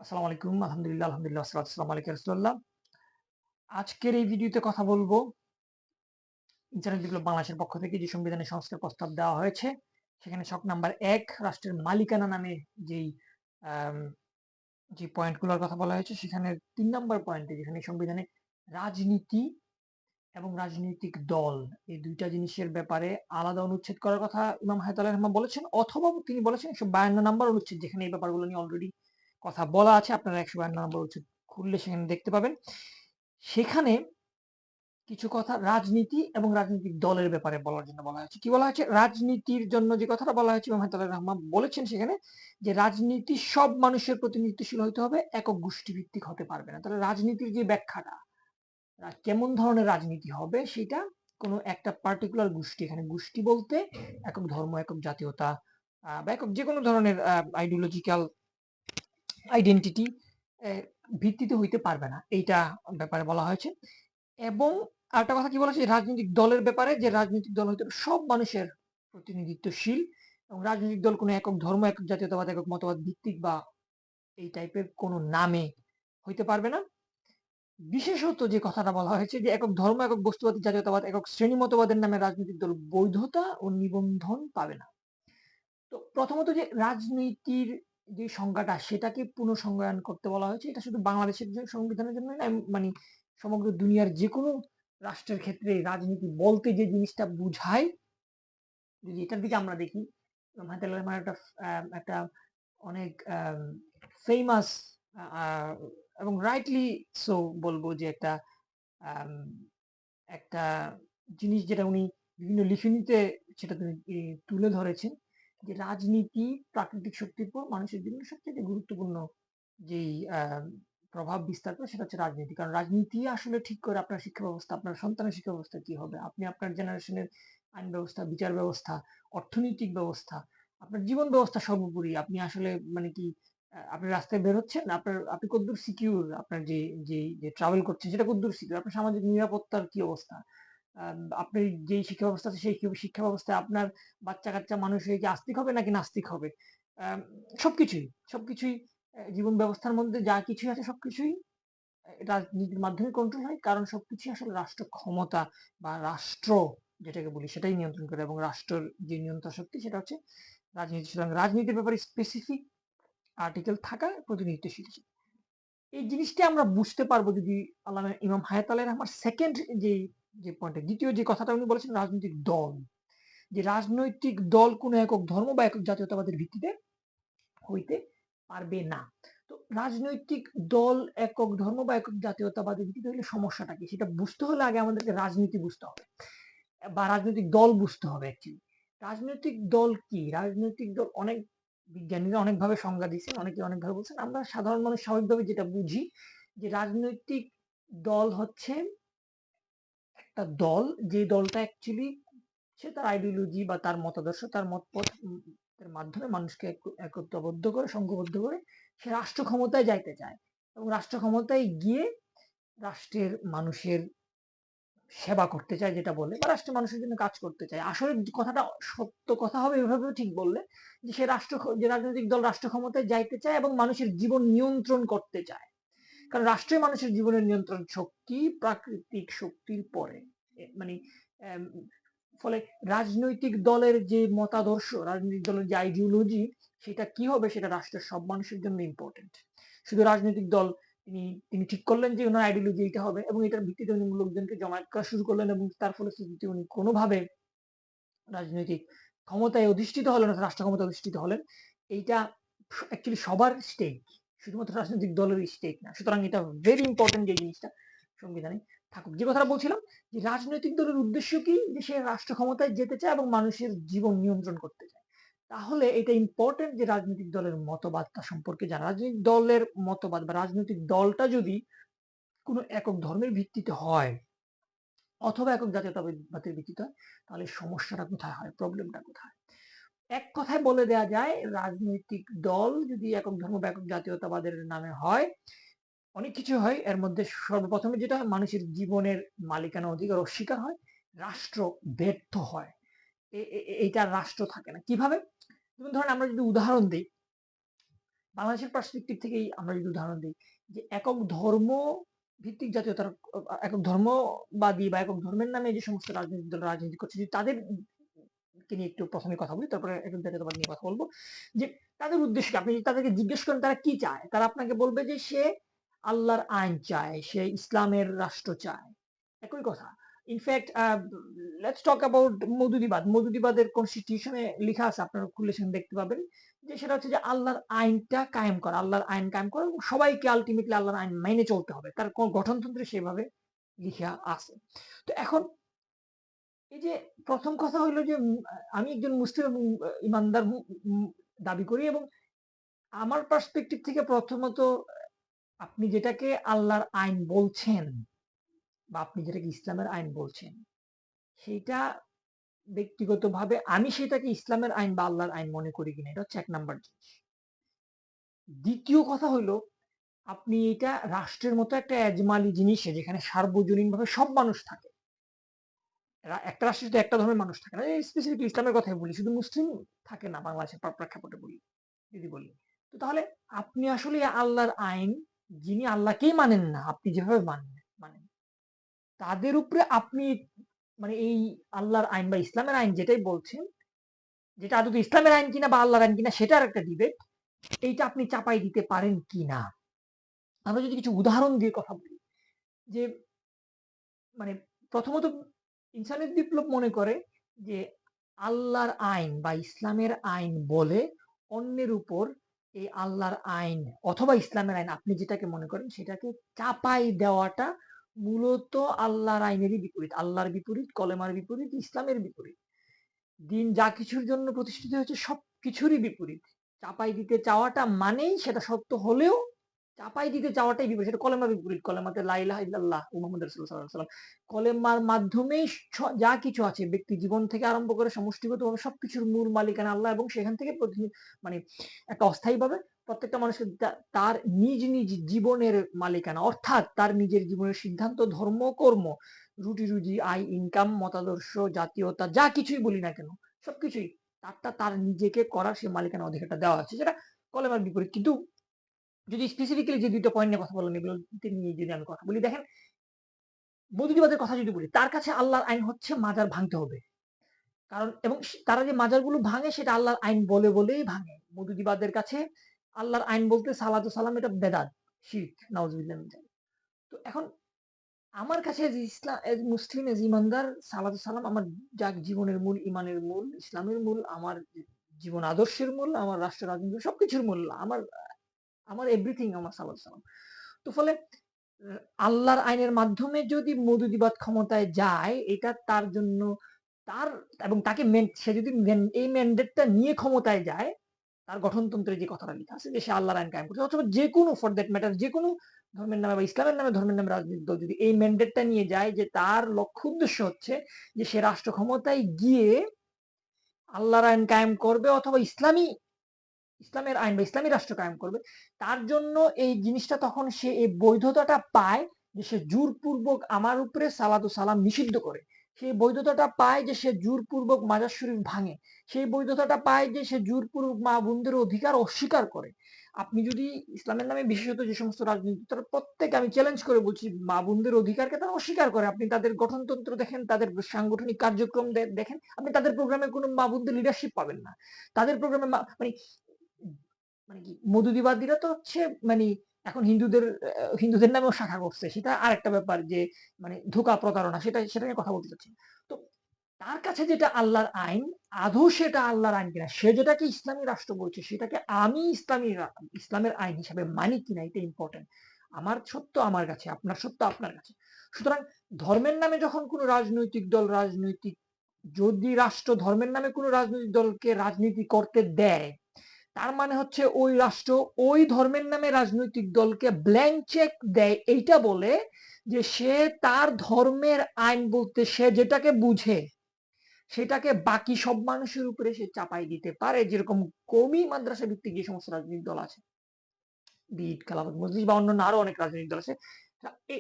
আসসালামু আলাইকুম। আলহামদুলিল্লাহ, আসসালাতু আলাইকুম রাসূলুল্লাহ। আজকের এই ভিডিওতে কথা বলবো ইন্টারনেট বিপ্লব বাংলাদেশের পক্ষ থেকে যে সংবিধানে সংস্কার প্রস্তাব দেওয়া হয়েছে, সেখানে ছক নাম্বার ১ রাষ্ট্রের মালিকানা নামে যেই আম যে পয়েন্টগুলোর কথা বলা হয়েছে, সেখানে ৩ নাম্বার পয়েন্টে যেখানে সংবিধানে রাজনীতি এবং রাজনৈতিক দল এই ২ টা জিনিসের ব্যাপারে আলাদা অনুচ্ছেদ করার কথা ইমাম হায়াতুল্লাহ রহমান বলেছেন, অথবা তিনি বলেছেন ১৫২ নাম্বার অনুচ্ছেদ যেখানে এই ব্যাপারগুলো নিয়ে অলরেডি কথা বলা আছে। আপনারা ১৫২ নাম্বার অনুচ্ছেদ খুললে সেখানে দেখতে পাবেন। সেখানে কিছু কথা রাজনীতি এবং রাজনৈতিক দলের ব্যাপারে বলার জন্য বলা হয়েছে। কি বলা হয়েছে? রাজনীতির জন্য যে কথাটা বলা হয়েছে ইমাম হায়াতুল্লাহ রহমান বলেছেন সেখানে যে রাজনীতি সব মানুষের প্রতিনিধিত্বশীল হইতে হবে, একক গোষ্ঠীভিত্তিক হতে পারবে না। তাহলে রাজনীতির যে ব্যাখ্যাটা, কেমন ধরনের রাজনীতি হবে সেটা কোনো একটা পার্টিকুলার গোষ্ঠী, এখানে গোষ্ঠী বলতে একক ধর্ম, একক জাতীয়তা বা একক যেকোনো ধরনের আইডিওলজিক্যাল আইডেন্টিটি ভিত্তিতে হইতে পারবে না। এইটা ব্যাপারে বলা হয়েছে। এবং আরেকটা কথা কি বলেছে রাজনৈতিক দলের ব্যাপারে, যে রাজনৈতিক দল হইতে হবে সব মানুষের প্রতিনিধিত্বশীল এবং রাজনৈতিক দল কোনো একক ধর্ম, একক জাতীয়তাবাদ, একক মতবাদ ভিত্তিক বা এই টাইপের কোনো নামে হইতে পারবে না। বিশেষত যে কথাটা বলা হয়েছে যে একক ধর্ম, একক বস্তুবাদী জাতীয়তাবাদ, একক শ্রেণী মতবাদের নামে রাজনৈতিক দল বৈধতা ও নিবন্ধন পাবে না। তো প্রথমত যে রাজনীতির যে সংজ্ঞাটা সেটাকে পুনঃসংজ্ঞায়ন করতে বলা হয়েছে। এটা শুধু বাংলাদেশের যে সংবিধানের জন্য না, মানে সমগ্র দুনিয়ার যেকোনো রাষ্ট্রের ক্ষেত্রে রাজনীতি বলতে যে জিনিসটা বুঝায়, যদি এটার দিকে আমরা দেখি, হায়দার রহমান একটা অনেক ফেমাস এবং রাইটলি সো বলবো যে একটা আম, একটা জিনিস যেটা উনি বিভিন্ন লিখনীতে সেটা তিনি তুলে ধরেছেন, যে রাজনীতি প্রাকৃতিক শক্তির পর মানুষের জীবনে সবচেয়ে গুরুত্বপূর্ণ যেই প্রভাব বিস্তার করে সেটা হচ্ছে রাজনীতি। কারণ রাজনীতি আসলে ঠিক করে আপনার শিক্ষা ব্যবস্থা, আপনার সন্তানের শিক্ষা ব্যবস্থা কি হবে, আপনি আপনার জেনারেশনের আইন ব্যবস্থা, বিচার ব্যবস্থা, অর্থনৈতিক ব্যবস্থা, আপনার জীবন ব্যবস্থা সর্বোপরি আপনি আসলে মানে কি আপনি রাস্তায় বের হচ্ছেন, আপনি কতদূর সিকিউর, আপনার যে যে যে ট্রাভেল করছেন সেটা কতদূর সিকিউর, আপনার সামাজিক নিরাপত্তার কি অবস্থা, আপনি যেই শিক্ষা ব্যবস্থা আছে সেই শিক্ষা ব্যবস্থায় আপনার বাচ্চা-কাচ্চা মানুষ হয়ে কি আস্তিক হবে নাকি নাস্তিক হবে? আম সবকিছুই, সবকিছুই জীবন ব্যবস্থার মধ্যে যা কিছুই আছে সবকিছুই রাজনীতির মাধ্যমে কন্ট্রোল হয়। কারণ সবকিছুই আসলে রাষ্ট্র ক্ষমতা বা রাষ্ট্র যেটাকে বলি সেটাই নিয়ন্ত্রণ করে, এবং রাষ্ট্রের যে নিয়ন্ত্রণ শক্তি সেটা হচ্ছে রাজনীতি। সুতরাং রাজনীতির ব্যাপারে স্পেসিফিক আর্টিকেল থাকা প্রতিনিধিত্বশীল। এই জিনিসটা আমরা বুঝতে পারবো যদি আল্লামা ইমাম হায়াত আলাইহির রহমান সেকেন্ড যে পয়েন্টে দ্বিতীয় যে কথাটা উনি বলেছেন রাজনৈতিক দল, যে রাজনৈতিক দল কোনো একক ধর্ম বা একক জাতীয়তাবাদের ভিত্তিতে হইতে পারবে না। তো রাজনৈতিক দল একক ধর্ম বা একক জাতীয়তাবাদের ভিত্তিতে হলে সমস্যাটা কি সেটা বুঝতে হলে আগে আমাদেরকে রাজনীতি বুঝতে হবে বা রাজনৈতিক দল বুঝতে হবে অ্যাকচুয়ালি। রাজনৈতিক দল কি? রাজনৈতিক দল অনেক বিজ্ঞানীরা অনেকভাবে সংজ্ঞা দিয়েছেন, অনেকে অনেকভাবে বলছেন। আমরা সাধারণ মানুষ স্বাভাবিকভাবে যেটা বুঝি যে রাজনৈতিক দল হচ্ছে একটা দল, যে দলটা অ্যাকচুয়ালি সে তার আইডিওলজি বা তার মতাদর্শ, তার মতপথ এর মাধ্যমে মানুষকে একত্রবদ্ধ করে, সংঘবদ্ধ করে সে রাষ্ট্র ক্ষমতায় যাইতে চায় এবং রাষ্ট্র ক্ষমতায় গিয়ে রাষ্ট্রের মানুষের সেবা করতে চায় যেটা বলে, বা রাষ্ট্রের মানুষের জন্য কাজ করতে চায়। আসলে কথাটা সত্য কথা হবে এভাবে ঠিক বললে, যে সে যে রাজনৈতিক দল রাষ্ট্র ক্ষমতায় যাইতে চায় এবং মানুষের জীবন নিয়ন্ত্রণ করতে চায়। কারণ রাষ্ট্রে মানুষের জীবনের নিয়ন্ত্রণ শক্তি প্রাকৃতিক শক্তির পরে, মানে আম, ফলে রাজনৈতিক দলের যে মতাদর্শ, রাজনৈতিক দলের যে আইডিওলজি, সেটা কি হবে সেটা রাষ্ট্রের সব মানুষের জন্য ইম্পর্টেন্ট। শুধু রাজনৈতিক দল তিনি তিনি ঠিক করলেন যে ওনার আইডিওলজি এইটা হবে এবং এটার ভিত্তিতে উনি লোকজনকে জমায়েত করা শুরু করলেন, এবং তার ফলশ্রুতিতে উনি কোনোভাবে রাজনৈতিক ক্ষমতায় অধিষ্ঠিত হলেন, রাষ্ট্র ক্ষমতায় অধিষ্ঠিত হলেন। এইটা অ্যাকচুয়ালি সবার স্টেক, শুধুমাত্র রাজনৈতিক দলের স্টেক না। সুতরাং এটা ভেরি ইম্পর্টেন্ট যে জিনিসটা সংবিধানে থাকুক। যে কথাটা বলছিলাম যে রাজনৈতিক দলের উদ্দেশ্য কি, যে সে রাষ্ট্র ক্ষমতায় যেতে চায় এবং মানুষের জীবন নিয়ন্ত্রণ করতে চায়। তাহলে এটা ইম্পর্টেন্ট যে রাজনৈতিক দলের মতবাদটা সম্পর্কে জানা। রাজনৈতিক দলের মতবাদ বা রাজনৈতিক দলটা যদি কোনো একক ধর্মের ভিত্তিতে হয় অথবা একক জাতীয়তাবাদের ভিত্তিতে হয়, তাহলে সমস্যাটা কোথায় হয়, প্রবলেমটা কোথায়? এক কথায় বলে দেয়া যায়, রাজনৈতিক দল যদি একক ধর্ম বা একক জাতীয়তাবাদের নামে হয়, অনেক কিছু হয়। এর মধ্যে সর্বপ্রথমে যেটা হয়, মানুষের জীবনের মালিকানা অধিকার অস্বীকার হয়, রাষ্ট্র ব্যর্থ হয়। এইটা রাষ্ট্র থাকে না। কিভাবে? যেমন ধরেন আমরা যদি উদাহরণ দিই, বাংলাদেশের পার্সপেক্টিভ থেকেই আমরা যদি উদাহরণ দিই যে একক ধর্ম ভিত্তিক জাতীয়তার একক ধর্মবাদী বা একক ধর্মের নামে যে সমস্ত রাজনৈতিক দল রাজনীতি করছে যদি তাদের কে নিয়ে একটু প্রথমে কথা বলি, তারপরে একক জাতীয়তাবাদ নিয়ে কথা বলবো। যে তাদের উদ্দেশ্য কি? আপনি যদি তাদেরকে জিজ্ঞেস করেন তারা কি চায়, তারা আপনাকে বলবে যে সে আল্লাহর আইন চায়, সে ইসলামের রাষ্ট্র চায়। একই কথা। ইনফ্যাক্ট লেটস টক অ্যাবাউট মৌদুদিবাদ। মৌদুদিবাদের কনস্টিটিউশনে লেখা আছে, আপনারা খুললে সেখানে দেখতে পাবেন যে সেটা হচ্ছে যে আল্লাহর আইনটা কায়েম করা, আল্লাহর আইন কায়েম করা এবং সবাইকে আলটিমেটলি আল্লাহর আইন মেনে চলতে হবে। তার গঠনতন্ত্রে সেভাবে লিখা আছে। তো এখন এই যে প্রথম কথা হইলো যে আমি একজন মুসলিম এবং ইমানদার দাবি করি এবং আমার পার্সপেক্টিভ থেকে প্রথমত আপনি যেটাকে আল্লাহর আইন বলছেন বা আপনি যেটাকে ইসলামের আইন বলছেন সেইটা ব্যক্তিগতভাবে আমি সেটাকে ইসলামের আইন বা আল্লাহর আইন মনে করি কিনা, এটা হচ্ছে এক নাম্বার জিনিস। দ্বিতীয় কথা হইলো আপনি এটা রাষ্ট্রের মতো একটা এজমালি জিনিসে যেখানে সার্বজনীনভাবে সব মানুষ থাকে। একটা রাষ্ট্রে তো একটা ধর্মের মানুষ থাকে না, স্পেসিফিক ইসলামের কথাই বলি, শুধু মুসলিম থাকে না বাংলাদেশের প্রেক্ষাপটে বলি যদি বলি। তো তাহলে আপনি আসলে আল্লাহর আইন, যিনি আল্লাহকেই মানেন না আপনি যেভাবে মানেন তাদের উপরে আপনি মানে এই আল্লাহর আইন বা ইসলামের আইন যেটাই বলছেন, যেটা আদৌ ইসলামের আইন কিনা বা আল্লাহর আইন কিনা সেটার একটা ডিবেট, এইটা আপনি চাপাই দিতে পারেন কিনা। আমরা যদি কিছু উদাহরণ দিয়ে কথা বলি যে মানে প্রথমত ইনসানের বিপ্লব মনে করে যে আল্লাহর আইন বা ইসলামের আইন বলে অন্যের উপর এই আল্লাহর আইন অথবা ইসলামের আইন আপনি যেটাকে মনে করেন সেটাকে চাপাই দেওয়াটা মূলত আল্লাহর আইনেরই বিপরীত, আল্লাহর বিপরীত, কলেমার বিপরীত, ইসলামের বিপরীত। দিন যা কিছুর জন্য প্রতিষ্ঠিত হয়েছে সব কিছুরই বিপরীত। চাপাই দিতে চাওয়াটা মানেই সেটা সত্য হলেও চাপাই দিতে চাওয়াটাই বিপরীত, সেটা কলেমার বিপরীত। কলেমাতে লা ইলাহা ইল্লাল্লাহ মুহাম্মদ রাসূলুল্লাহ সাল্লাল্লাহু আলাইহি ওয়াসাল্লাম, কলেমার মাধ্যমেই যা কিছু আছে ব্যক্তি জীবন থেকে আরম্ভ করে সমষ্টিগতভাবে সবকিছুর মূল মালিকানা আল্লাহ এবং সেখান থেকে মানে একটা অস্থায়ীভাবে প্রত্যেকটা মানুষের তার নিজ নিজ জীবনের মালিকানা, অর্থাৎ তার নিজের জীবনের সিদ্ধান্ত, ধর্ম, কর্ম, রুটি রুজি, আয়, ইনকাম, মতাদর্শ, জাতীয়তা যা কিছুই বলি না কেন সবকিছুই তারটা তার নিজেকে করার সে মালিকানা অধিকারটা দেওয়া আছে, যেটা কলেমার বিপরীত। কিন্তু যদি স্পেসিফিক্যালি যে দুইটা পয়েন্ট নিয়ে কথা বলেন এগুলো নিয়ে যদি আমি কথা বলি, দেখেন মৌদুদিবাদের কথা যদি বলি তার কাছে আল্লাহর আইন হচ্ছে মাজার ভাঙতে হবে। কারণ এবং তারা যে মাজারগুলো ভাঙে সেটা আল্লাহর আইন বলে বলেই ভাঙে। মৌদুদিবাদের কাছে আল্লাহর আইন বলতে সালাতু সালাম এটা বেদাত, শিরক, নাউজুবিল্লাহ মিন যালিক। তো এখন আমার কাছে এজ ইসলাম, এজ মুসলিম, এজ ইমানদার, সালাতু সালাম আমার যা জীবনের মূল, ইমানের মূল, ইসলামের মূল, আমার জীবন আদর্শের মূল, আমার রাষ্ট্র রাজনীতি সবকিছুর মূল, আমার আমার এভরিথিং আমার সালাতু সালাম। তো ফলে আল্লাহর আইনের মাধ্যমে যদি মৌদুদিবাদ ক্ষমতায় যায় এটা তার জন্য তার এবং তাকে সে যদি এই ম্যান্ডেটটা নিয়ে ক্ষমতায় যায়, তার গঠনতন্ত্রে যে কথাটা লেখা আছে যে সে আল্লাহর আইন কায়েম করছে অথবা যে কোনো ফর দ্যাট ম্যাটার যে কোনো ধর্মের নামে বা ইসলামের নামে ধর্মের নামে রাজনীতি দল যদি এই ম্যান্ডেটটা নিয়ে যায় যে তার লক্ষ্য উদ্দেশ্য হচ্ছে যে সে রাষ্ট্র ক্ষমতায় গিয়ে আল্লাহর আইন কায়েম করবে অথবা ইসলামের আইন বা ইসলামী রাষ্ট্র কায়েম করবে, তার জন্য এই জিনিসটা তখন সে এই বৈধতাটা পায় যে সে জোরপূর্বক আমার উপরে সালাতু সালাম নিষিদ্ধ করে, সেই বৈধতাটা পায় যে সে জোরপূর্বক মাজার শরীফ ভাঙে, সেই বৈধতাটা পায় যে সে জোরপূর্বক মা বোনদের অধিকার অস্বীকার করে। আপনি যদি ইসলামের নামে বিশেষত যে সমস্ত রাজনীতি তারা প্রত্যেক আমি চ্যালেঞ্জ করে বলছি মা বোনদের অধিকারকে তারা অস্বীকার করে, আপনি তাদের গঠনতন্ত্র দেখেন, তাদের সাংগঠনিক কার্যক্রম দেখেন, আপনি তাদের প্রোগ্রামে কোনো মা বোনদের লিডারশিপ পাবেন না। তাদের প্রোগ্রামে মানে মানে কি মধুদিবাদীরা তো হচ্ছে মানে এখন হিন্দুদের নামেও শাখা করছে, সেটা আরেকটা ব্যাপার যে মানে ধোঁকা প্রতারণা, সেটা নিয়ে কথা বলতে চাচ্ছি। তো তার কাছে যেটা আল্লাহর আইন আদৌ সেটা আল্লাহর আইন কিনা, সে যেটাকে ইসলামী রাষ্ট্র বলছে সেটাকে আমি ইসলামের আইন হিসাবে মানি কিনা এটা ইম্পর্টেন্ট। আমার সত্য আমার কাছে, আপনার সত্য আপনার কাছে। সুতরাং ধর্মের নামে যখন কোনো রাজনৈতিক দল যদি রাষ্ট্র ধর্মের নামে কোনো রাজনৈতিক দলকে রাজনীতি করতে দেয়, তার মানে হচ্ছে ওই রাষ্ট্র ওই ধর্মের নামে রাজনৈতিক দলকে ব্ল্যাঙ্ক চেক দেয় এইটা বলে যে সে তার ধর্মের আইন বলতে সে যেটাকে বুঝে সেটাকে বাকি সব মানুষের উপরে সে চাপাই দিতে পারে। যেরকম কওমি মাদ্রাসা ভিত্তিক যে সমস্ত রাজনৈতিক দল আছে, বিট, খেলাফত মজলিস বা অন্যান্য আরো অনেক রাজনৈতিক দল আছে, এই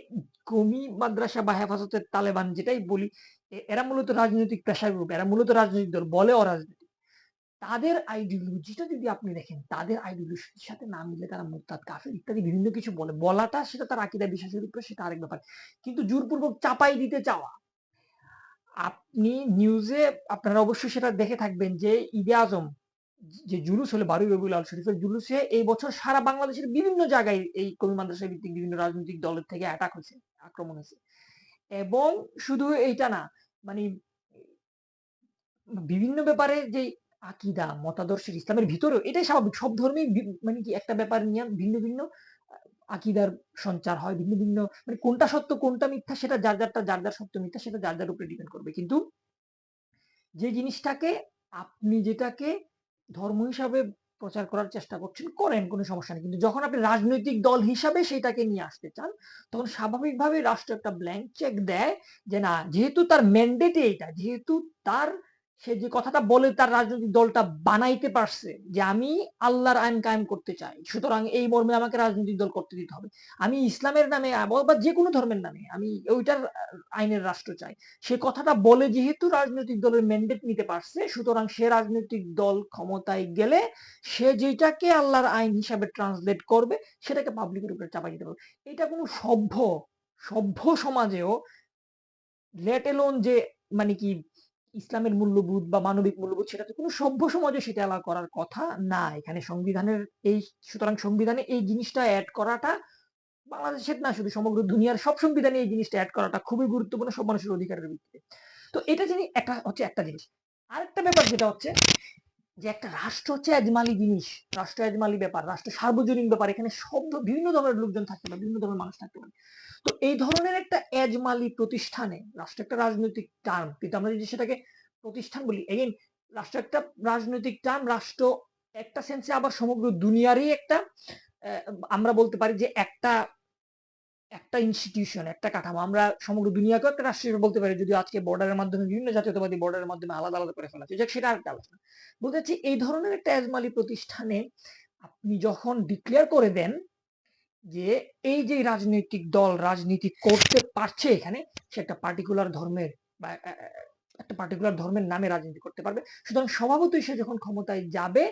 কওমি মাদ্রাসা বা হেফাজতের তালেবান যেটাই বলি, এরা মূলত রাজনৈতিক পেশার গ্রুপ, এরা মূলত রাজনৈতিক দল বলে অরাজনৈতিক। তাদের আইডিওলজিটা যদি আপনি দেখেন, তাদের আইডিওলজির সাথে না মিলে তারা মুরতাদ, কাফের ইত্যাদি বিভিন্ন কিছু বলে। বলাটা সেটা তার আকীদা বিশ্বাসের উপরে, সেটা আরেক ব্যাপার। কিন্তু জোরপূর্বক চাপাই দিতে চাওয়া, আপনি নিউজে আপনারা অবশ্যই সেটা দেখে থাকবেন যে ঈদে আজম যে জুলুস হলো 12 রবিউল আউয়াল শরীফের জুলুসে এই বছর সারা বাংলাদেশের বিভিন্ন জায়গায় এই কওমি মাদ্রাসা ভিত্তিক বিভিন্ন রাজনৈতিক দলের থেকে অ্যাটাক হয়েছে, আক্রমণ হয়েছে। এবং শুধু এইটা না, মানে বিভিন্ন ব্যাপারে যে আকীদা, মতাদর্শের ইসলামের ভিতরেও এটাই স্বাভাবিক। সব ধর্মেই মানে কি একটা ব্যাপার নিয়ে ভিন্ন ভিন্ন আকীদার সঞ্চার হয়। ভিন্ন ভিন্ন মানে কোনটা সত্য কোনটা মিথ্যা সেটা যার যারটা, যার যার সত্য মিথ্যা সেটা যার যার উপরে ডিপেন্ড করবে। কিন্তু যে জিনিসটাকে আপনি যেটাকে ধর্ম হিসাবে প্রচার করার চেষ্টা করছেন, করেন, কোনো সমস্যা নেই। কিন্তু যখন আপনি রাজনৈতিক দল হিসাবে সেটাকে নিয়ে আসতে চান, তখন স্বাভাবিকভাবে রাষ্ট্র একটা ব্ল্যাঙ্ক চেক দেয় যে না, যেহেতু তার ম্যান্ডেটে এটা, যেহেতু তার সে যে কথাটা বলে তার রাজনৈতিক দলটা বানাইতে পারছে যে আমি আল্লাহর আইন কায়েম করতে চাই, সুতরাং এই মর্মে আমাকে রাজনৈতিক দল করতে দিতে হবে। আমি ইসলামের নামে বা যে কোনো ধর্মের নামে আমি ওইটার আইনের রাষ্ট্র চাই, সে কথাটা বলে যেহেতু রাজনৈতিক দলের ম্যান্ডেট নিতে পারছে, সুতরাং সে রাজনৈতিক দল ক্ষমতায় গেলে সে যেটাকে আল্লাহর আইন হিসাবে ট্রান্সলেট করবে সেটাকে পাবলিকের উপরে চাপাই দিতে পারবে। এটা কোনো সভ্য সভ্য সমাজেও, লেট এলোন যে মানে কি ইসলামের মূল্যবোধ বা মানবিক মূল্যবোধ, সেটা তো কোনো সভ্য সমাজে সেটা এলাও করার কথা না। এখানে সংবিধানের এই, সুতরাং সংবিধানে এই জিনিসটা অ্যাড করাটা বাংলাদেশের না, শুধু সমগ্র দুনিয়ার সব সংবিধানে এই জিনিসটা অ্যাড করাটা খুবই গুরুত্বপূর্ণ সব মানুষের অধিকারের ভিত্তিতে। তো এটা যিনি একটা হচ্ছে একটা জিনিস। আরেকটা ব্যাপার যেটা হচ্ছে যে একটা রাষ্ট্র হচ্ছে এজমালি জিনিস, রাষ্ট্র এজমালি ব্যাপার, রাষ্ট্র সার্বজনীন ব্যাপার। এখানে সব বিভিন্ন ধরনের লোকজন থাকতে পারে, বিভিন্ন ধরনের মানুষ থাকতে পারে। তো এই ধরনের একটা এজমালি প্রতিষ্ঠানে, রাষ্ট্র একটা রাজনৈতিক টার্ম, কিন্তু আমরা যদি সেটাকে প্রতিষ্ঠান বলি, এগেইন রাষ্ট্র একটা রাজনৈতিক টার্ম। রাষ্ট্র একটা সেন্সে আবার সমগ্র দুনিয়ারই একটা, আমরা বলতে পারি যে একটা একটা ইনস্টিটিউশন, একটা কাঠামো। আমরা সমগ্র দুনিয়াকেও একটা রাষ্ট্র হিসেবে বলতে পারি, যদি আজকে বর্ডারের মাধ্যমে বিভিন্ন জাতীয়তাবাদী বর্ডারের মাধ্যমে আলাদা আলাদা করে ফেলা হচ্ছে, সেটা আরেকটা আলোচনা। বলতে চাচ্ছি এই ধরনের একটা এজমালি প্রতিষ্ঠানে আপনি যখন ডিক্লেয়ার করে দেন যে এই যে রাজনৈতিক দল রাজনীতি করতে পারছে এখানে, সে একটা পার্টিকুলার ধর্মের বা একটা পার্টিকুলার ধর্মের নামে রাজনীতি করতে পারবে, সুতরাং স্বভাবতই সে যখন ক্ষমতায় যাবে,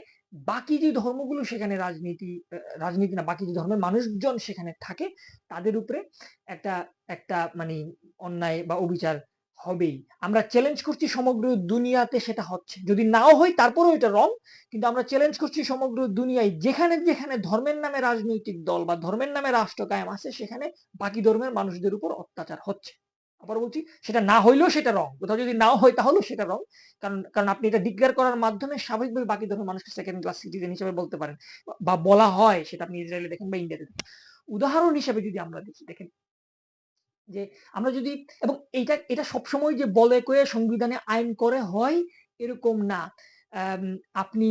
বাকি যে ধর্মগুলো সেখানে রাজনীতি না, বাকি যে ধর্মের মানুষজন সেখানে থাকে তাদের উপরে একটা একটা মানে অন্যায় বা অবিচার হবেই। আমরা চ্যালেঞ্জ করছি সমগ্র দুনিয়াতে সেটা হচ্ছে, যদি নাও হয় তারপরেও এটা রং। কিন্তু আমরা চ্যালেঞ্জ করছি সমগ্র দুনিয়ায়, যেখানে যেখানে ধর্মের নামে রাজনৈতিক দল বা ধর্মের নামে রাষ্ট্র কায়েম আছে, সেখানে বাকি ধর্মের মানুষদের উপর অত্যাচার হচ্ছে। আবার বলছি, সেটা না হইলেও সেটা রং। কোথাও যদি নাও হয় তাহলেও সেটা রং। কারণ কারণ আপনি এটা ডিক্লেয়ার করার মাধ্যমে স্বাভাবিকভাবে বাকি ধর্মের মানুষকে সেকেন্ড ক্লাস সিটিজেন হিসেবে বলতে পারেন, বা বলা হয়। সেটা আপনি ইসরায়েলে দেখেন বা ইন্ডিয়াতে দেখেন। উদাহরণ হিসেবে যদি আমরা দেখি, দেখেন যে আমরা যদি, এবং এটা এটা সবসময় যে বলে কয়ে সংবিধানে আইন করে হয় এরকম না। আপনি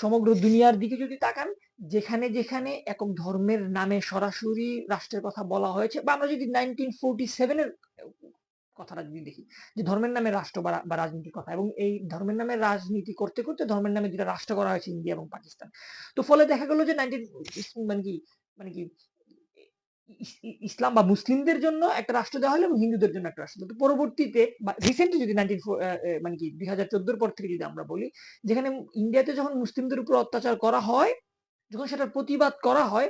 সমগ্র দুনিয়ার দিকে যদি তাকান, যেখানে যেখানে একক ধর্মের নামে সরাসরি রাষ্ট্রের কথা বলা হয়েছে, বা আমরা যদি 1947 এর কথাটা যদি দেখি, যে ধর্মের নামে রাষ্ট্র বা রাজনীতির কথা, এবং এই ধর্মের নামে রাজনীতি করতে করতে ধর্মের নামে দুটা রাষ্ট্র করা হয়েছে, ইন্ডিয়া এবং পাকিস্তান। তো ফলে দেখা গেল যে মানে কি ইসলাম বা মুসলিমদের জন্য একটা রাষ্ট্র দেওয়া হলো এবং হিন্দুদের জন্য একটা রাষ্ট্র। তো পরবর্তীতে বা রিসেন্টলি যদি 2014 পর থেকে যদি আমরা বলি, যেখানে ইন্ডিয়াতে যখন মুসলিমদের উপর অত্যাচার করা হয়, যখন সেটার প্রতিবাদ করা হয়,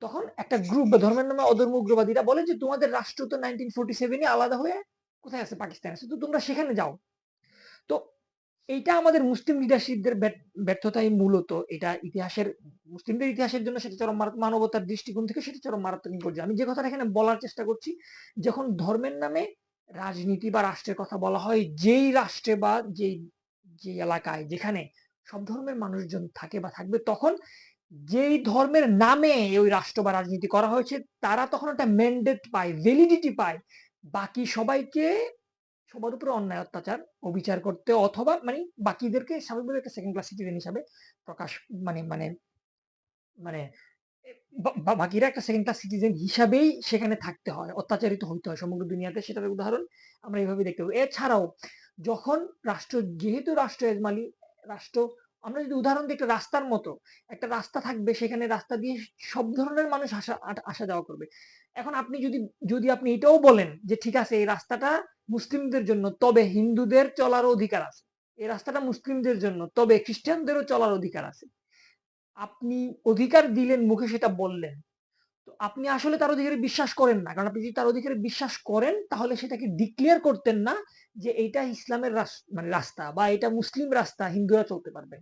তখন একটা গ্রুপ বা ধর্মের নামে অধর্ম উগ্রবাদীরা বলে যে তোমাদের রাষ্ট্র তো 1947 আলাদা হয়ে কোথায় আছে, পাকিস্তান আছে, তো তোমরা সেখানে যাও। তো এইটা আমাদের মুসলিম লিডারশিপদের ব্যর্থতাই মূলত। এটা ইতিহাসের, মুসলিমদের ইতিহাসের জন্য সেটা চরম মারাত্মক, মানবতার দৃষ্টিকোণ থেকে সেটা চরম মারাত্মক বিপর্যয়। আমি যে কথাটা এখানে বলার চেষ্টা করছি, যখন ধর্মের নামে রাজনীতি বা রাষ্ট্রের কথা বলা হয়, যেই রাষ্ট্রে বা যে এলাকায় যেখানে সব ধর্মের মানুষজন থাকে বা থাকবে, তখন যেই ধর্মের নামে ওই রাষ্ট্র বা রাজনীতি করা হয়েছে, তারা তখন একটা ম্যান্ডেট পায়, ভ্যালিডিটি পায় বাকি সবাইকে, সবার উপরে অন্যায় অত্যাচার অবিচার করতে, অথবা মানে বাকিদেরকে স্বাভাবিকভাবে একটা সেকেন্ড ক্লাস সিটিজেন হিসাবে প্রকাশ, মানে মানে মানে বাকিরা একটা সেকেন্ড ক্লাস সিটিজেন হিসাবেই সেখানে থাকতে হয়, অত্যাচারিত হইতে হয় সমগ্র দুনিয়াতে। সেটার উদাহরণ আমরা এইভাবে দেখতে পাবো। এছাড়াও যখন রাষ্ট্র, যেহেতু রাষ্ট্র এজমালি রাষ্ট্র, আমরা যদি উদাহরণ দিই, একটা রাস্তার মতো একটা রাস্তা থাকবে, সেখানে রাস্তা দিয়ে সব ধরনের মানুষ আসা যাওয়া করবে। এখন আপনি যদি যদি আপনি এটাও বলেন যে ঠিক আছে এই রাস্তাটা মুসলিমদের জন্য, তবে হিন্দুদের চলার অধিকার আছে, এই রাস্তাটা মুসলিমদের জন্য, তবে খ্রিস্টানদেরও চলার অধিকার আছে। আপনি অধিকার দিলেন, মুখে সেটা বললেন। তো আপনি আসলে তার অধিকারে বিশ্বাস করেন না। কারণ আপনি যদি তার অধিকারে বিশ্বাস করেন তাহলে সেটাকে ডিক্লেয়ার করতেন না যে এইটা ইসলামের মানে রাস্তা বা এটা মুসলিম রাস্তা, হিন্দুরা চলতে পারবে।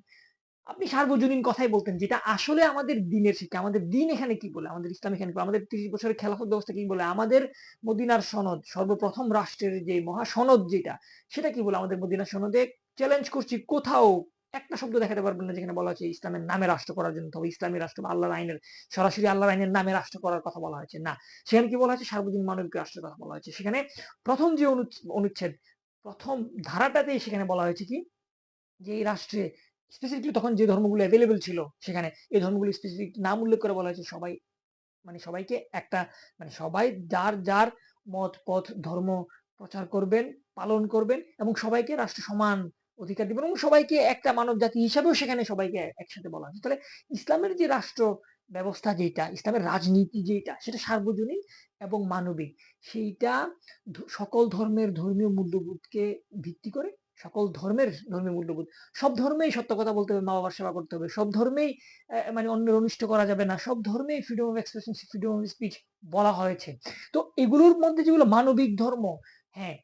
আপনি সার্বজনীন কথাই বলতেন, যেটা আসলে আমাদের দিনের শিক্ষা। আমাদের দিন এখানে কি বলে, আমাদের ইসলাম এখানে কি বলে, আমাদের 30 বছরের খেলাফত ব্যবস্থা কি বলে, আমাদের মদিনার সনদ, সর্বপ্রথম রাষ্ট্রের যে মহাসনদ যেটা, সেটা কি বলে। আমাদের মদিনার সনদে চ্যালেঞ্জ করছি, কোথাও একটা শব্দ দেখাতে পারবেন না যেখানে বলা হয়েছে ইসলামের নামে রাষ্ট্র করার জন্য, তবে ইসলামী রাষ্ট্র বা আল্লাহর আইনের, সরাসরি আল্লাহর আইনের নামে রাষ্ট্র করার কথা বলা হয়েছে না। সেখানে কি বলা হয়েছে, সার্বজনীন মানবিক রাষ্ট্রের কথা বলা হয়েছে। সেখানে প্রথম যে অনুচ্ছেদ, প্রথম ধারাটাতেই সেখানে বলা হয়েছে কি, যে এই রাষ্ট্রে স্পেসিফিকলি তখন যে ধর্মগুলো অ্যাভেলেবল ছিল, সেখানে এই ধর্মগুলো স্পেসিফিক নাম উল্লেখ করে বলা হয়েছে, সবাই মানে সবাইকে একটা, মানে সবাই যার যার মত পথ ধর্ম প্রচার করবেন, পালন করবেন, এবং সবাইকে রাষ্ট্র সমান অধিকার দিবেন, এবং সবাইকে একটা মানব জাতি হিসাবেও সেখানে সবাইকে একসাথে বলা হয়েছে। তাহলে ইসলামের যে রাষ্ট্র ব্যবস্থা যেটা, ইসলামের রাজনীতি যেটা, সেটা সার্বজনীন এবং মানবিক। সেইটা সকল ধর্মের ধর্মীয় মূল্যবোধকে ভিত্তি করে, সকল ধর্মের ধর্মীয় মূল্যবোধ, সব ধর্মেই সত্য কথা বলতে হবে, মা বাবার সেবা করতে হবে, সব ধর্মেই মানে অন্যের অনিষ্ট করা যাবে না, সব ধর্মেই freedom of expression, freedom of speech বলা হয়েছে। তো এগুলোর মধ্যে যেগুলো মানবিক ধর্ম, হ্যাঁ,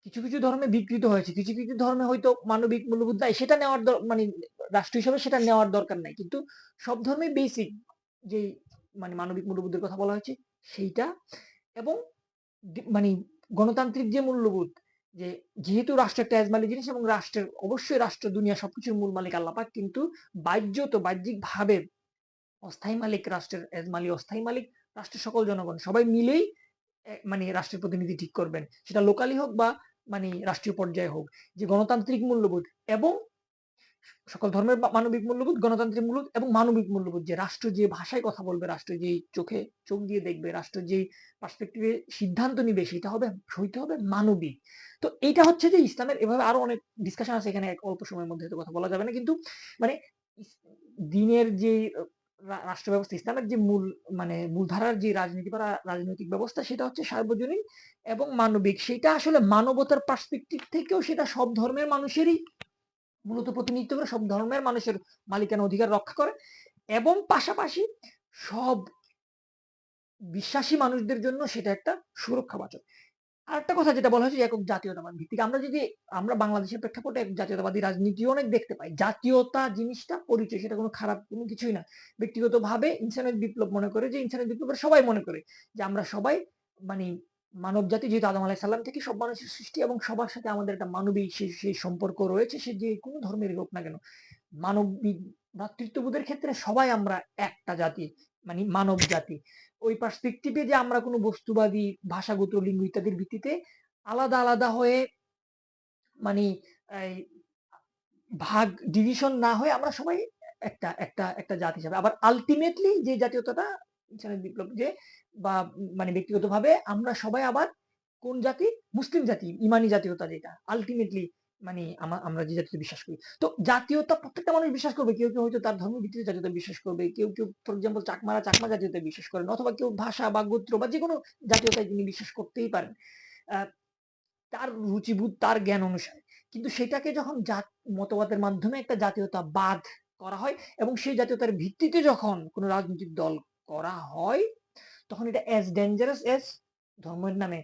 কিছু কিছু ধর্মে বিকৃত হয়েছে, কিছু কিছু ধর্মে হয়তো মানবিক মূল্যবোধ নাই, সেটা নেওয়ার মানে রাষ্ট্র হিসাবে সেটা নেওয়ার দরকার নাই, কিন্তু সব ধর্মে বেসিক যে মানে মানবিক মূল্যবোধের কথা বলা হয়েছে সেইটা। এবং মানে গণতান্ত্রিক যে মূল্যবোধ, যে যেহেতু রাষ্ট্র একটা এজমালি জিনিস, এবং রাষ্ট্রের অবশ্যই রাষ্ট্র দুনিয়া সবকিছুর মূল মালিক আল্লাহ পাক, কিন্তু বাহ্যিক ভাবে অস্থায়ী মালিক রাষ্ট্রের এজমালি, অস্থায়ী মালিক রাষ্ট্রের সকল জনগণ, সবাই মিলেই মানে রাষ্ট্রের প্রতিনিধি ঠিক করবেন, সেটা লোকালি হোক বা মানে রাষ্ট্রীয় পর্যায়ে হোক। যে গণতান্ত্রিক মূল্যবোধ এবং সকল ধর্মের মানবিক মূল্যবোধ, গণতান্ত্রিক মূল্যবোধ এবং মানবিক মূল্যবোধ, যে রাষ্ট্র যে ভাষায় কথা বলবে, রাষ্ট্র যে চোখ দিয়ে দেখবে, রাষ্ট্র যে পার্সপেক্টিভে সিদ্ধান্ত নিবে, সেটা হইতে হবে মানবিক। তো এইটা হচ্ছে যে ইসলামের, এভাবে আরো অনেক ডিসকাশন আছে, এখানে অল্প সময়ের মধ্যে তো কথা বলা যাবে না, কিন্তু মানে দিনের যে রাষ্ট্র ব্যবস্থা, ইসলামের যে মূলধারার যে রাজনীতি বা রাজনৈতিক ব্যবস্থা, সেটা হচ্ছে সার্বজনীন এবং মানবিক। সেটা আসলে মানবতার পার্সপেক্টিভ থেকেও সেটা সব ধর্মের মানুষেরই মূলত প্রতিনিধিত্ব করে, সব ধর্মের মানুষের মালিকানা অধিকার রক্ষা করে, এবং পাশাপাশি সব বিশ্বাসী মানুষদের জন্য সেটা একটা সুরক্ষাবাচক। আরেকটা কথা যেটা বলা হয়েছে, একক জাতীয়তাবাদ ভিত্তিক, আমরা বাংলাদেশের প্রেক্ষাপটে এক জাতীয়তাবাদী রাজনীতি অনেক দেখতে পাই। জাতীয়তা জিনিসটা পরিচয়, সেটা কোনো খারাপ কোনো কিছুই না। ব্যক্তিগতভাবে ইনসানের বিপ্লব মনে করে, যে ইনসানের বিপ্লবের সবাই মনে করে যে আমরা সবাই মানে মানব জাতি, যেহেতু আদম আলাইহিস সালাম থেকে সব মানুষের সৃষ্টি, এবং সবার সাথে আমাদের একটা মানবিক সেই সম্পর্ক রয়েছে, সে যে কোনো ধর্মের হোক না কেন। মানবিক ভ্রাতৃত্ববোধের ক্ষেত্রে সবাই আমরা একটা জাতি, মানে মানব জাতি। ওই পার্সপেক্টিভে যে আমরা কোনো বস্তুবাদী ভাষাগত লিঙ্গ ইত্যাদির ভিত্তিতে আলাদা আলাদা হয়ে মানে এই ডিভিশন না হয়ে আমরা সবাই একটা একটা একটা জাতি হিসাবে, আবার আলটিমেটলি যে জাতীয়তাটা ইনসানের বিপ্লব, যে বা মানে ব্যক্তিগতভাবে আমরা সবাই আবার কোন জাতি, মুসলিম জাতি, ইমানি জাতীয়তা, যেটা আলটিমেটলি মানে আমরা যে জাতিতে বিশ্বাস করি। তো জাতীয়তা প্রত্যেকটা মানুষ বিশ্বাস করবে, কেউ কেউ হয়তো তার ধর্মের ভিত্তিতে জাতীয়তা বিশ্বাস করবে, কেউ কেউ ফর এক্সাম্পল চাকমা জাতীয়তা বিশ্বাস করেন, অথবা কেউ ভাষা বা গোত্র বা যে কোনো জাতীয়তায় তিনি বিশ্বাস করতেই পারেন তার রুচিবোধ, তার জ্ঞান অনুসারে। কিন্তু সেটাকে যখন মতবাদের মাধ্যমে একটা জাতীয়তাবাদ করা হয়, এবং সেই জাতীয়তার ভিত্তিতে যখন কোনো রাজনৈতিক দল করা হয়, তখন এটা অ্যাজ ডেঞ্জারাস অ্যাজ ধর্মের নামে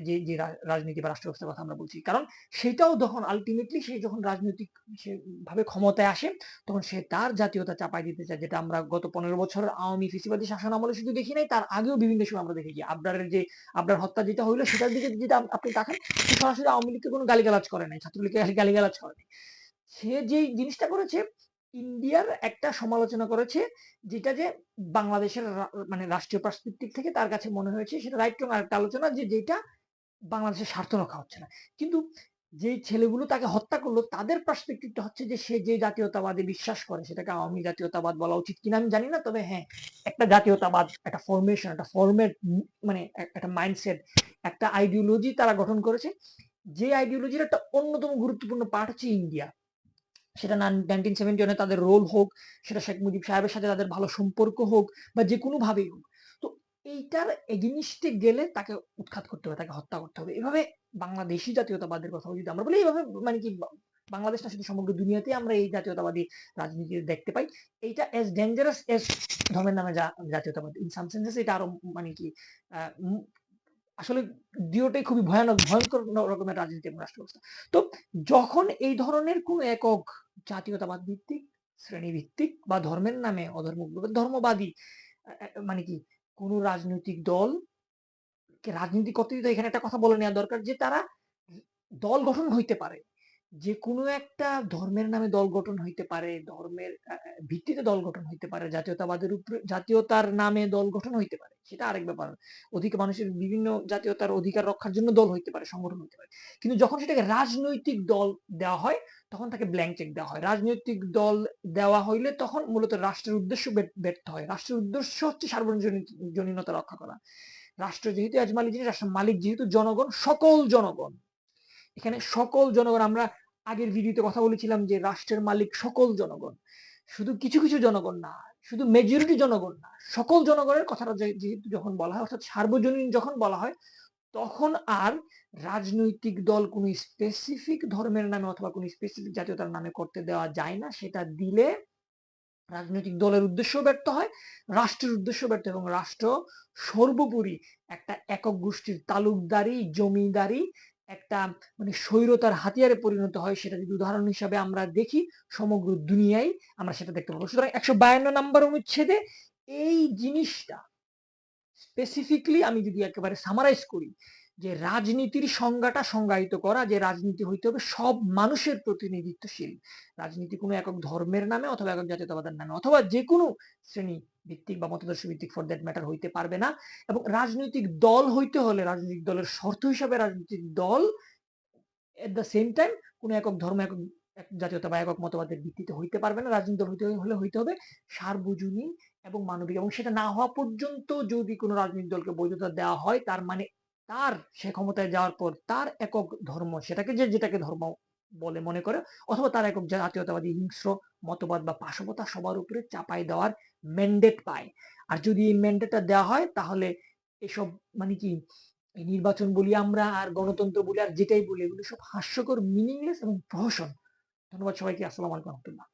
যে যে রাজনীতি বা রাষ্ট্র ব্যবস্থার কথা আমরা বলছি। কারণ সেটাও যখন আলটিমেটলি সে যখন রাজনৈতিক ভাবে ক্ষমতায় আসে, তখন সে তার জাতীয়তা চাপাই দিতে চায়, যেটা আমরা গত 15 বছরের আওয়ামী ফেসিবাদী শাসন আমলে শুধু দেখি নাই, তার আগেও বিভিন্ন সময় আমরা দেখেছি। আবরার হত্যা যেটা হইলো, সেটার দিকে যেটা আপনি তাকান, সে সরাসরি আওয়ামী লীগকে কোনো গালিগালাজ করে নাই, ছাত্রলীগকে গালিগালাজ করে নাই। সে যেই জিনিসটা করেছে, ইন্ডিয়ার একটা সমালোচনা করেছে, যেটা যে বাংলাদেশের মানে রাষ্ট্রীয় পার্সপেক্টিভ থেকে তার কাছে মনে হয়েছে সেটা রাইট রং আরেকটা আলোচনা, যে যেটা বাংলাদেশের স্বার্থ রক্ষা হচ্ছে না। কিন্তু যে ছেলেগুলো তাকে হত্যা করলো, তাদের পার্সপেক্টিভটা হচ্ছে যে সে যে জাতীয়তাবাদে বিশ্বাস করে, সেটাকে আওয়ামী জাতীয়তাবাদ বলা উচিত কিনা আমি জানি না, তবে হ্যাঁ, একটা জাতীয়তাবাদ, একটা ফরমেশন, একটা ফরমেট, মানে একটা মাইন্ডসেট, একটা আইডিওলজি তারা গঠন করেছে। যে আইডিওলজির একটা অন্যতম গুরুত্বপূর্ণ পার্ট হচ্ছে ইন্ডিয়া। সেটা 1971 তাদের রোল হোক, সেটা শেখ মুজিব সাহেবের সাথে তাদের ভালো সম্পর্ক হোক, বা যে কোনো ভাবেই হোক। তো এইটার এগেনিস্টে গেলে তাকে উৎখাত করতে হবে, তাকে হত্যা করতে হবে। এভাবে বাংলাদেশি জাতীয়তাবাদের কথা যদি আমরা বলি, এইভাবে মানে কি বাংলাদেশ না শুধু সমগ্র দুনিয়াতেই আমরা এই জাতীয়তাবাদী রাজনীতি দেখতে পাই। এইটা as dangerous as ধর্মের নামে জাতীয়তাবাদ। in some senses এটা আরো মানে কি আ উম আসলে ২ টাই খুবই ভয়ঙ্কর রকমের রাজনীতি এবং রাষ্ট্র ব্যবস্থা। তো যখন এই ধরনের কোন একক জাতীয়তাবাদ ভিত্তিক, শ্রেণীভিত্তিক বা ধর্মের নামে ধর্মবাদী মানে কি কোন রাজনৈতিক দলকে রাজনীতি করতে দিতে এখানে একটা কথা বলে নেওয়া দরকার যে তারা দল গঠন হইতে পারে। যেকোনো একটা ধর্মের নামে দল গঠন হইতে পারে, ধর্মের ভিত্তিতে দল গঠন হইতে পারে, জাতীয়তাবাদের উপরে জাতীয়তার নামে দল গঠন হইতে পারে। সেটা আরেক ব্যাপার। মানুষের বিভিন্ন জাতীয়তার অধিকার রক্ষার জন্য দল হইতে পারে, সংগঠন হইতে পারে। কিন্তু যখন সেটাকে রাজনৈতিক দল দেওয়া হয়, তখন তাকে ব্ল্যাংক চেক দেওয়া হয়। রাজনৈতিক দল দেওয়া হইলে তখন মূলত রাষ্ট্রের উদ্দেশ্য ব্যর্থ হয়। রাষ্ট্রের উদ্দেশ্য হচ্ছে সার্বজনীনতা রক্ষা করা। রাষ্ট্র যেহেতু এজমালি জিনিস, রাষ্ট্রের মালিক যেহেতু জনগণ, সকল জনগণ। এখানে সকল জনগণ আমরা আগের ভিডিওতে কথা বলেছিলাম যে রাষ্ট্রের মালিক সকল জনগণ। শুধু কিছু, কিছু জনগণ না, শুধু মেজরিটি জনগণ না। সকল জনগণের কথাটা যেহেতু যখন বলা হয় অর্থাৎ সার্বজনীন যখন বলা হয় তখন আর রাজনৈতিক দল কোন স্পেসিফিক ধর্মের নামে অথবা কোন স্পেসিফিক জাতীয়তার নামে করতে দেওয়া যায় না। সেটা দিলে রাজনৈতিক দলের উদ্দেশ্য ব্যর্থ হয়, রাষ্ট্রের উদ্দেশ্য ব্যর্থ এবং রাষ্ট্র সর্বোপরি একটা একক গোষ্ঠীর তালুকদারি, জমিদারি একটা মানে স্বৈরতার হাতিয়ারে পরিণত হয়। সেটা যদি উদাহরণ হিসাবে আমরা দেখি সমগ্র দুনিয়ায় আমরা সেটা দেখতে পাবো। সুতরাং ১৫২ নম্বর অনুচ্ছেদে এই জিনিসটা স্পেসিফিকলি আমি যদি একেবারে সামারাইজ করি যে রাজনীতির সংজ্ঞাটা সংজ্ঞায়িত করা যে রাজনীতি হইতে হবে সব মানুষের প্রতিনিধিত্বশীল। রাজনীতি কোনো একক ধর্মের নামে অথবা একক জাতীয়তাবাদের নামে অথবা যে কোনো শ্রেণী ভিত্তিক বা মতাদর্শ ভিত্তিক ফর দ্যাট ম্যাটার হইতে পারবে না। এবং রাজনৈতিক দল হইতে হলে রাজনৈতিক দলের শর্ত হিসাবে রাজনৈতিক দল এট দ্য সেম টাইম কোন একক ধর্ম, একক জাতীয়তা বা একক মতবাদের ভিত্তিতে হইতে পারবে না। রাজনৈতিক দল হইতে হবে সার্বজনীন এবং মানবিক। এবং সেটা না হওয়া পর্যন্ত যদি কোন রাজনৈতিক দলকে বৈধতা দেওয়া হয় তার মানে তার সে ক্ষমতায় যাওয়ার পর তার একক ধর্ম সেটাকে যেটাকে ধর্ম বলে মনে করে অথবা তার একক জাতীয়তাবাদী হিংস্র মতবাদ বা পাশবতা সবার উপরে চাপাই দেওয়ার ম্যান্ডেট পায়। আর যদি এই ম্যান্ডেটটা দেওয়া হয় তাহলে এসব মানে কি এই নির্বাচন বলি আমরা আর গণতন্ত্র বলি আর যেটাই বলি এগুলো সব হাস্যকর, মিনিংলেস এবং প্রহসন। ধন্যবাদ সবাইকে। আসসালামু আলাইকুম রহমতুল্লাহ।